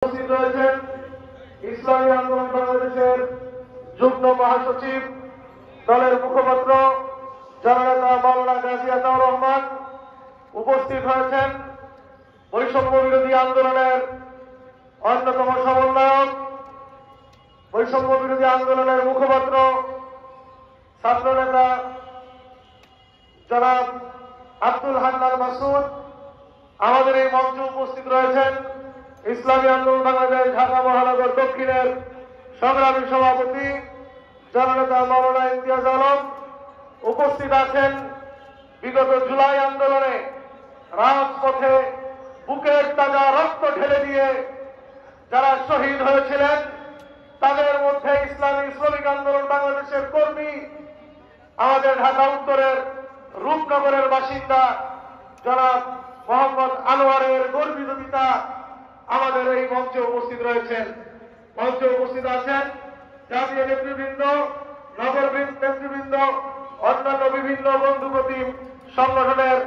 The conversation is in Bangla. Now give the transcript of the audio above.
উপস্থিত রয়েছেন ইসলামী আন্দোলন বাংলাদেশের যুগ্ম মহাসচিব দলের মুখপাত্র জননেতা মাওলানা গাজী আতাউর রহমান। উপস্থিত হয়েছেন বৈষম্য বিরোধী আন্দোলনের অন্যতম সমন্বয়ক, বৈষম্য বিরোধী আন্দোলনের মুখপাত্র ছাত্রনেতা জনাব আব্দুল হান্নান মাসুদ। আমাদের এই মঞ্চে উপস্থিত রয়েছেন ইসলামী আন্দোলন বাংলাদেশ ঢাকা মহানগর দক্ষিণের সংগ্রামী সভাপতি জননেতা মাওলানা ইমতিয়াজ আলম। উপস্থিত আছেন বিগত জুলাই আন্দোলনে রাজপথে বুকের তাজা রক্ত ঢেলে দিয়ে যারা শহীদ হয়েছিলেন, তাদের মধ্যে ইসলামী শ্রমিক আন্দোলন বাংলাদেশের কর্মী, আমাদের ঢাকা উত্তরের রূপনগরের বাসিন্দা জনাব মোহাম্মদ আনোয়ারের গর্বিত পিতা আমাদের এই মঞ্চে উপস্থিত রয়েছেন। মঞ্চে উপস্থিত আছেন জাতীয় নেতৃবৃন্দ, নগর নেতৃবৃন্দ, অন্যান্য বিভিন্ন বন্ধুপ্রতিম সংগঠনের